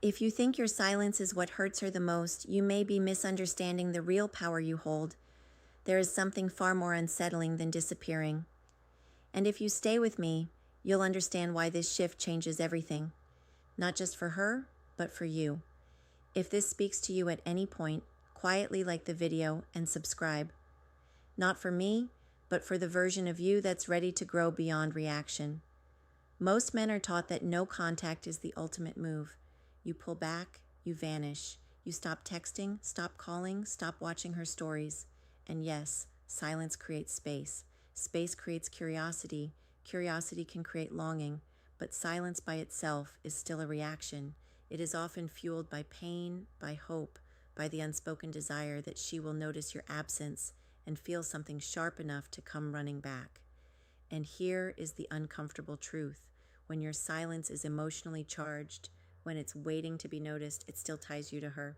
If you think your silence is what hurts her the most, you may be misunderstanding the real power you hold. There is something far more unsettling than disappearing. And if you stay with me, you'll understand why this shift changes everything. Not just for her, but for you. If this speaks to you at any point, quietly like the video and subscribe. Not for me, but for the version of you that's ready to grow beyond reaction. Most men are taught that no contact is the ultimate move. You pull back, you vanish. You stop texting, stop calling, stop watching her stories. And yes, silence creates space. Space creates curiosity. Curiosity can create longing, but silence by itself is still a reaction. It is often fueled by pain, by hope, by the unspoken desire that she will notice your absence and feel something sharp enough to come running back. And here is the uncomfortable truth. When your silence is emotionally charged, when it's waiting to be noticed, it still ties you to her.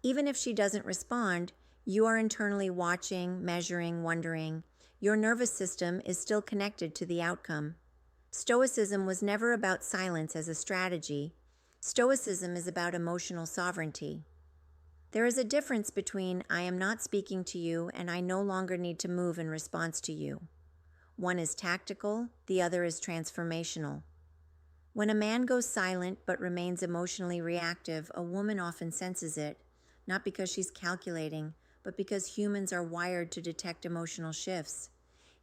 Even if she doesn't respond, you are internally watching, measuring, wondering. Your nervous system is still connected to the outcome. Stoicism was never about silence as a strategy. Stoicism is about emotional sovereignty. There is a difference between I am not speaking to you and I no longer need to move in response to you. One is tactical, the other is transformational. When a man goes silent but remains emotionally reactive, a woman often senses it, not because she's calculating, but because humans are wired to detect emotional shifts.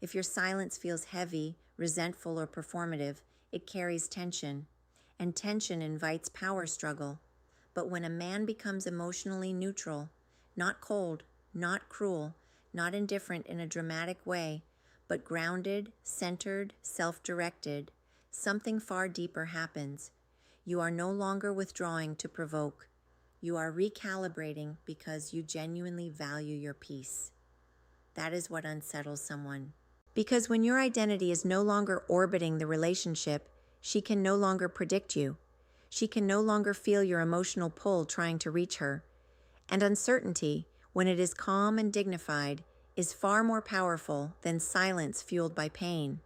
If your silence feels heavy, resentful, or performative, it carries tension, and tension invites power struggle. But when a man becomes emotionally neutral, not cold, not cruel, not indifferent in a dramatic way, but grounded, centered, self-directed, something far deeper happens. You are no longer withdrawing to provoke. You are recalibrating because you genuinely value your peace. That is what unsettles someone. Because when your identity is no longer orbiting the relationship, she can no longer predict you. She can no longer feel your emotional pull trying to reach her. And uncertainty, when it is calm and dignified, is far more powerful than silence fueled by pain.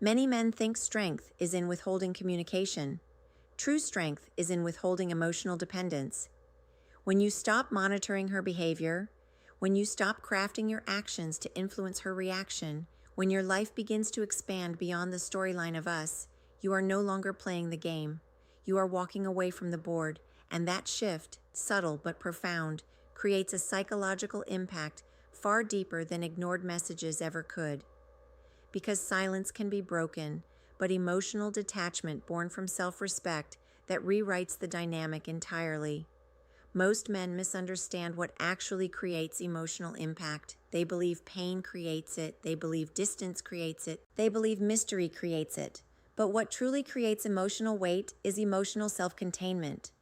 Many men think strength is in withholding communication. True strength is in withholding emotional dependence. When you stop monitoring her behavior, when you stop crafting your actions to influence her reaction, when your life begins to expand beyond the storyline of us, you are no longer playing the game. You are walking away from the board, and that shift, subtle but profound, creates a psychological impact far deeper than ignored messages ever could. Because silence can be broken, but emotional detachment born from self-respect that rewrites the dynamic entirely. Most men misunderstand what actually creates emotional impact. They believe pain creates it, they believe distance creates it, they believe mystery creates it. But what truly creates emotional weight is emotional self-containment.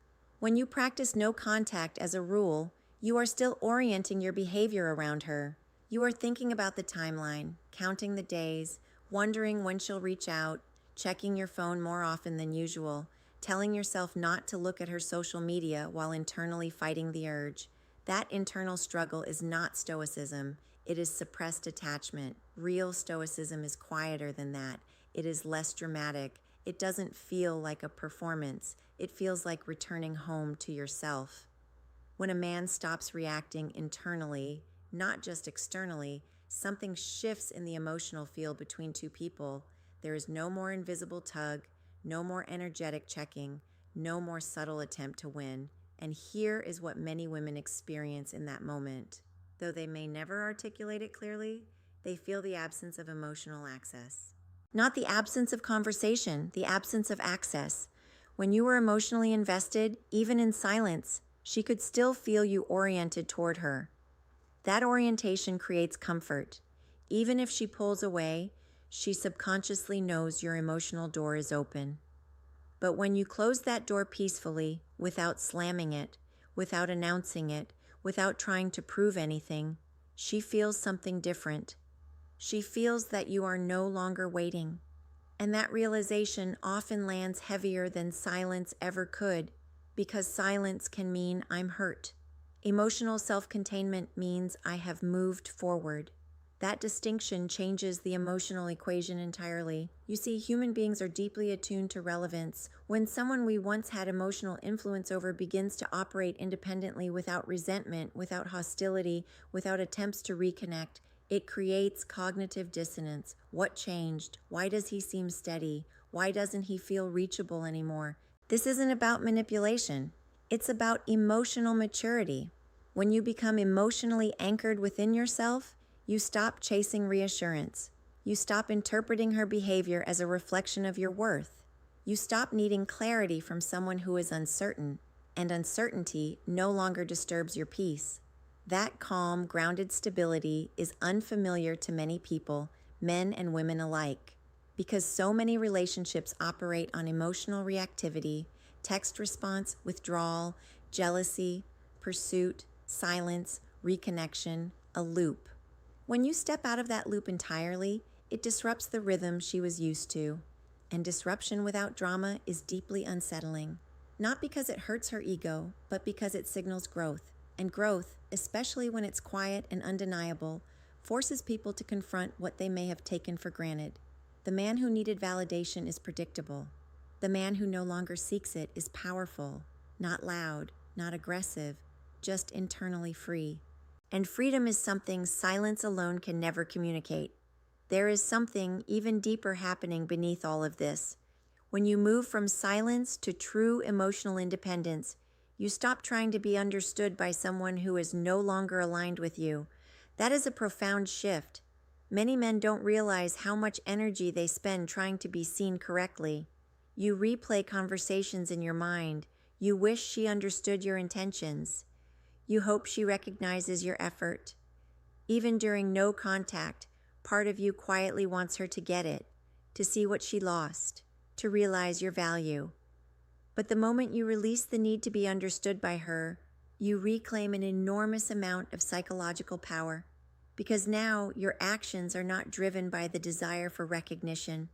When you practice no contact as a rule, you are still orienting your behavior around her. You are thinking about the timeline, counting the days, wondering when she'll reach out, checking your phone more often than usual, telling yourself not to look at her social media while internally fighting the urge. That internal struggle is not stoicism. It is suppressed attachment. Real stoicism is quieter than that. It is less dramatic. It doesn't feel like a performance. It feels like returning home to yourself. When a man stops reacting internally, not just externally, something shifts in the emotional field between two people. There is no more invisible tug, no more energetic checking, no more subtle attempt to win. And here is what many women experience in that moment. Though they may never articulate it clearly, they feel the absence of emotional access. Not the absence of conversation, the absence of access. When you were emotionally invested, even in silence, she could still feel you oriented toward her. That orientation creates comfort. Even if she pulls away, she subconsciously knows your emotional door is open. But when you close that door peacefully, without slamming it, without announcing it, without trying to prove anything, she feels something different. She feels that you are no longer waiting. And that realization often lands heavier than silence ever could, because silence can mean I'm hurt. Emotional self-containment means I have moved forward. That distinction changes the emotional equation entirely. You see, human beings are deeply attuned to relevance. When someone we once had emotional influence over begins to operate independently without resentment, without hostility, without attempts to reconnect, it creates cognitive dissonance. What changed? Why does he seem steady? Why doesn't he feel reachable anymore? This isn't about manipulation. It's about emotional maturity. When you become emotionally anchored within yourself, you stop chasing reassurance. You stop interpreting her behavior as a reflection of your worth. You stop needing clarity from someone who is uncertain, and uncertainty no longer disturbs your peace. That calm, grounded stability is unfamiliar to many people, men and women alike, because so many relationships operate on emotional reactivity, text response, withdrawal, jealousy, pursuit, silence, reconnection, a loop. When you step out of that loop entirely, it disrupts the rhythm she was used to. And disruption without drama is deeply unsettling. Not because it hurts her ego, but because it signals growth. And growth, especially when it's quiet and undeniable, forces people to confront what they may have taken for granted. The man who needed validation is predictable. The man who no longer seeks it is powerful, not loud, not aggressive, just internally free. And freedom is something silence alone can never communicate. There is something even deeper happening beneath all of this. When you move from silence to true emotional independence, you stop trying to be understood by someone who is no longer aligned with you. That is a profound shift. Many men don't realize how much energy they spend trying to be seen correctly. You replay conversations in your mind. You wish she understood your intentions. You hope she recognizes your effort. Even during no contact, part of you quietly wants her to get it, to see what she lost, to realize your value. But the moment you release the need to be understood by her, you reclaim an enormous amount of psychological power, because now your actions are not driven by the desire for recognition.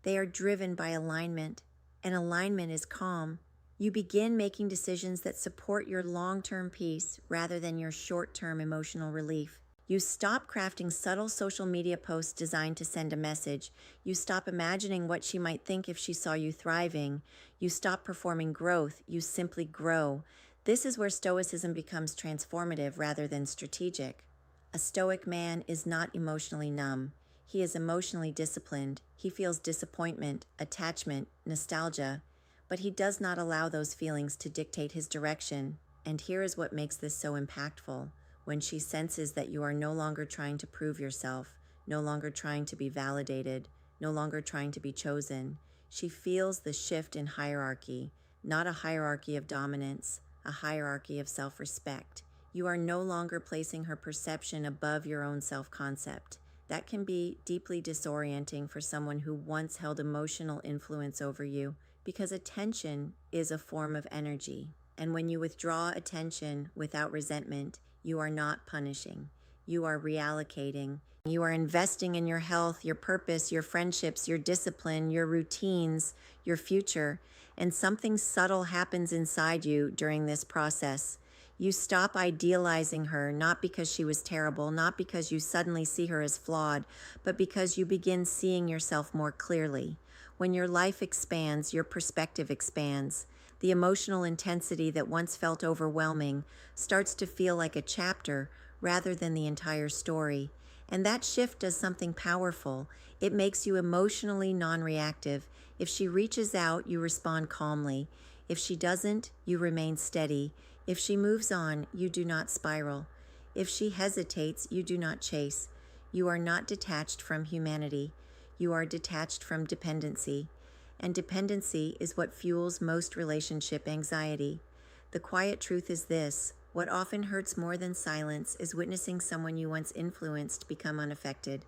They are driven by alignment, and alignment is calm. You begin making decisions that support your long-term peace rather than your short-term emotional relief. You stop crafting subtle social media posts designed to send a message. You stop imagining what she might think if she saw you thriving. You stop performing growth. You simply grow. This is where Stoicism becomes transformative rather than strategic. A Stoic man is not emotionally numb. He is emotionally disciplined. He feels disappointment, attachment, nostalgia, but he does not allow those feelings to dictate his direction. And here is what makes this so impactful. When she senses that you are no longer trying to prove yourself, no longer trying to be validated, no longer trying to be chosen, she feels the shift in hierarchy, not a hierarchy of dominance, a hierarchy of self-respect. You are no longer placing her perception above your own self-concept. That can be deeply disorienting for someone who once held emotional influence over you, because attention is a form of energy. And when you withdraw attention without resentment, you are not punishing. You are reallocating. You are investing in your health, your purpose, your friendships, your discipline, your routines, your future. And something subtle happens inside you during this process. You stop idealizing her, not because she was terrible, not because you suddenly see her as flawed, but because you begin seeing yourself more clearly. When your life expands, your perspective expands. The emotional intensity that once felt overwhelming starts to feel like a chapter rather than the entire story. And that shift does something powerful. It makes you emotionally non-reactive. If she reaches out, you respond calmly. If she doesn't, you remain steady. If she moves on, you do not spiral. If she hesitates, you do not chase. You are not detached from humanity. You are detached from dependency. And dependency is what fuels most relationship anxiety. The quiet truth is this: what often hurts more than silence is witnessing someone you once influenced become unaffected.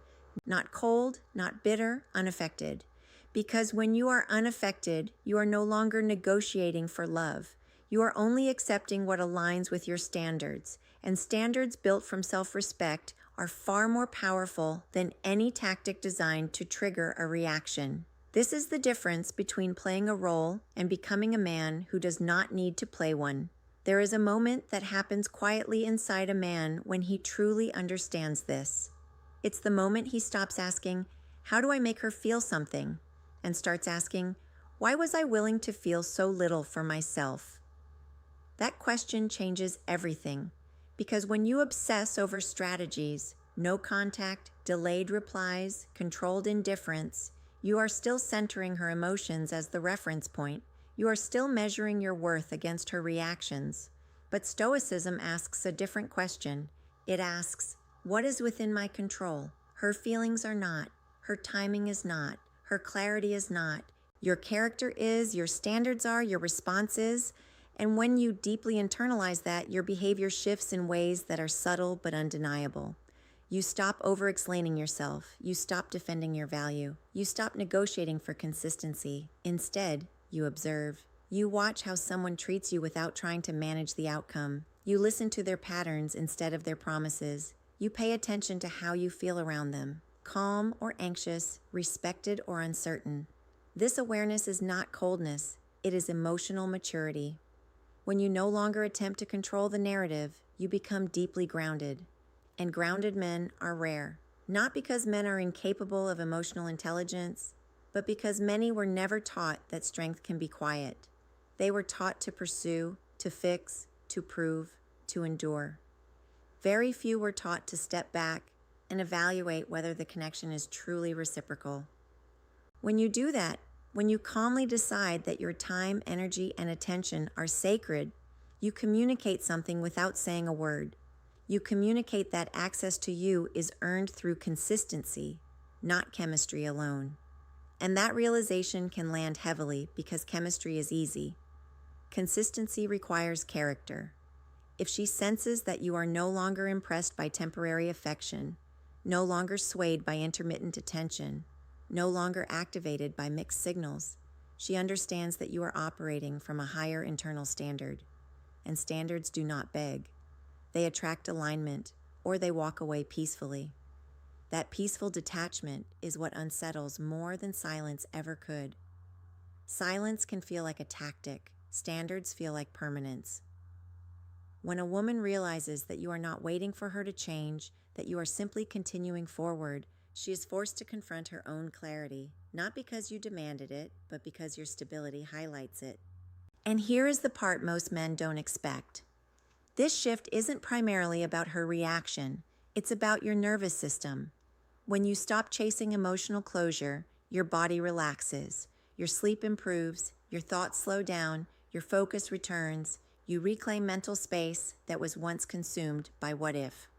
Not cold, not bitter, unaffected. Because when you are unaffected, you are no longer negotiating for love. You are only accepting what aligns with your standards, and standards built from self-respect are far more powerful than any tactic designed to trigger a reaction. This is the difference between playing a role and becoming a man who does not need to play one. There is a moment that happens quietly inside a man when he truly understands this. It's the moment he stops asking, "How do I make her feel something?" and starts asking, "Why was I willing to feel so little for myself?" That question changes everything, because when you obsess over strategies, no contact, delayed replies, controlled indifference, you are still centering her emotions as the reference point. You are still measuring your worth against her reactions. But Stoicism asks a different question. It asks, what is within my control? Her feelings are not. Her timing is not. Her clarity is not. Your character is, your standards are, your response is. And when you deeply internalize that, your behavior shifts in ways that are subtle but undeniable. You stop over-explaining yourself. You stop defending your value. You stop negotiating for consistency. Instead, you observe. You watch how someone treats you without trying to manage the outcome. You listen to their patterns instead of their promises. You pay attention to how you feel around them, calm or anxious, respected or uncertain. This awareness is not coldness. It is emotional maturity. When you no longer attempt to control the narrative, you become deeply grounded. And grounded men are rare, not because men are incapable of emotional intelligence, but because many were never taught that strength can be quiet. They were taught to pursue, to fix, to prove, to endure. Very few were taught to step back and evaluate whether the connection is truly reciprocal. When you do that, when you calmly decide that your time, energy, and attention are sacred, you communicate something without saying a word. You communicate that access to you is earned through consistency, not chemistry alone. And that realization can land heavily because chemistry is easy. Consistency requires character. If she senses that you are no longer impressed by temporary affection, no longer swayed by intermittent attention, no longer activated by mixed signals, she understands that you are operating from a higher internal standard. And standards do not beg. They attract alignment, or they walk away peacefully. That peaceful detachment is what unsettles more than silence ever could. Silence can feel like a tactic. Standards feel like permanence. When a woman realizes that you are not waiting for her to change, that you are simply continuing forward, she is forced to confront her own clarity, not because you demanded it, but because your stability highlights it. And here is the part most men don't expect. This shift isn't primarily about her reaction. It's about your nervous system. When you stop chasing emotional closure, your body relaxes, your sleep improves, your thoughts slow down, your focus returns, you reclaim mental space that was once consumed by what if.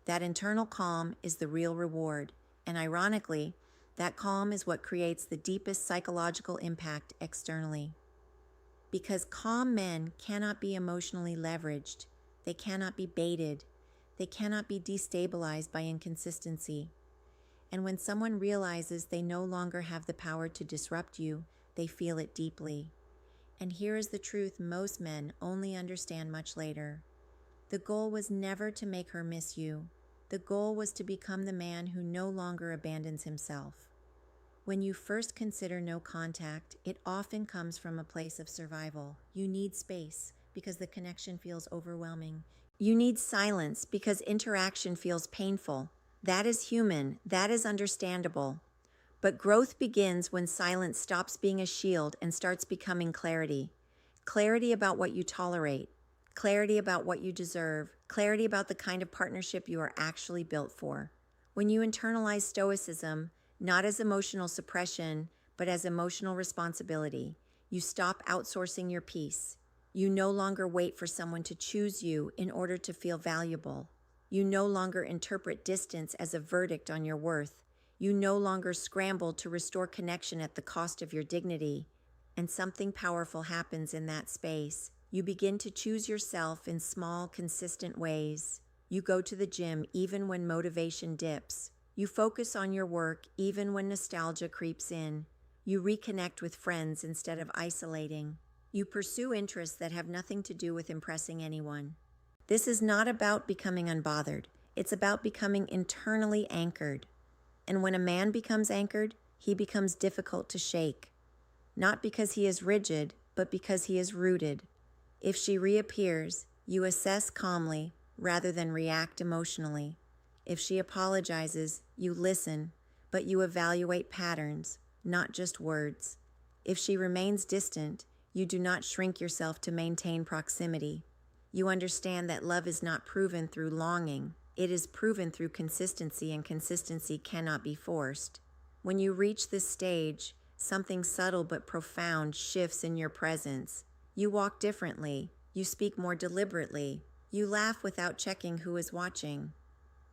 That internal calm is the real reward, and ironically, that calm is what creates the deepest psychological impact externally. Because calm men cannot be emotionally leveraged, they cannot be baited, they cannot be destabilized by inconsistency. And when someone realizes they no longer have the power to disrupt you, they feel it deeply. And here is the truth most men only understand much later. The goal was never to make her miss you. The goal was to become the man who no longer abandons himself. When you first consider no contact, it often comes from a place of survival. You need space because the connection feels overwhelming. You need silence because interaction feels painful. That is human. That is understandable. But growth begins when silence stops being a shield and starts becoming clarity. Clarity about what you tolerate. Clarity about what you deserve. Clarity about the kind of partnership you are actually built for. When you internalize Stoicism, not as emotional suppression, but as emotional responsibility, you stop outsourcing your peace. You no longer wait for someone to choose you in order to feel valuable. You no longer interpret distance as a verdict on your worth. You no longer scramble to restore connection at the cost of your dignity. And something powerful happens in that space. You begin to choose yourself in small, consistent ways. You go to the gym even when motivation dips. You focus on your work even when nostalgia creeps in. You reconnect with friends instead of isolating. You pursue interests that have nothing to do with impressing anyone. This is not about becoming unbothered. It's about becoming internally anchored. And when a man becomes anchored, he becomes difficult to shake. Not because he is rigid, but because he is rooted. If she reappears, you assess calmly rather than react emotionally. If she apologizes, you listen, but you evaluate patterns, not just words. If she remains distant, you do not shrink yourself to maintain proximity. You understand that love is not proven through longing. It is proven through consistency, and consistency cannot be forced. When you reach this stage, something subtle but profound shifts in your presence. You walk differently. You speak more deliberately. You laugh without checking who is watching.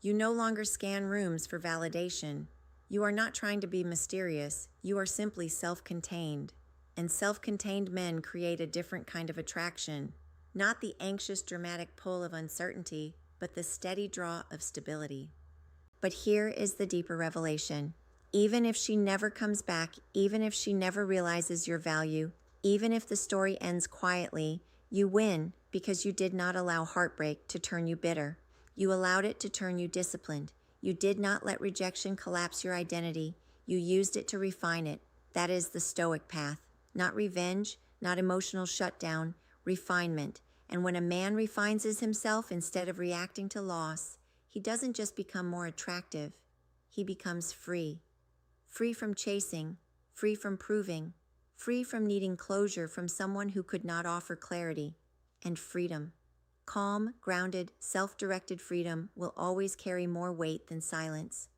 You no longer scan rooms for validation. You are not trying to be mysterious. You are simply self-contained. And self-contained men create a different kind of attraction. Not the anxious, dramatic pull of uncertainty, but the steady draw of stability. But here is the deeper revelation. Even if she never comes back, even if she never realizes your value, even if the story ends quietly, you win because you did not allow heartbreak to turn you bitter. You allowed it to turn you disciplined. You did not let rejection collapse your identity. You used it to refine it. That is the Stoic path. Not revenge, not emotional shutdown, refinement. And when a man refines himself instead of reacting to loss, he doesn't just become more attractive. He becomes free. Free from chasing, free from proving, free from needing closure from someone who could not offer clarity, and freedom. Calm, grounded, self-directed freedom will always carry more weight than silence.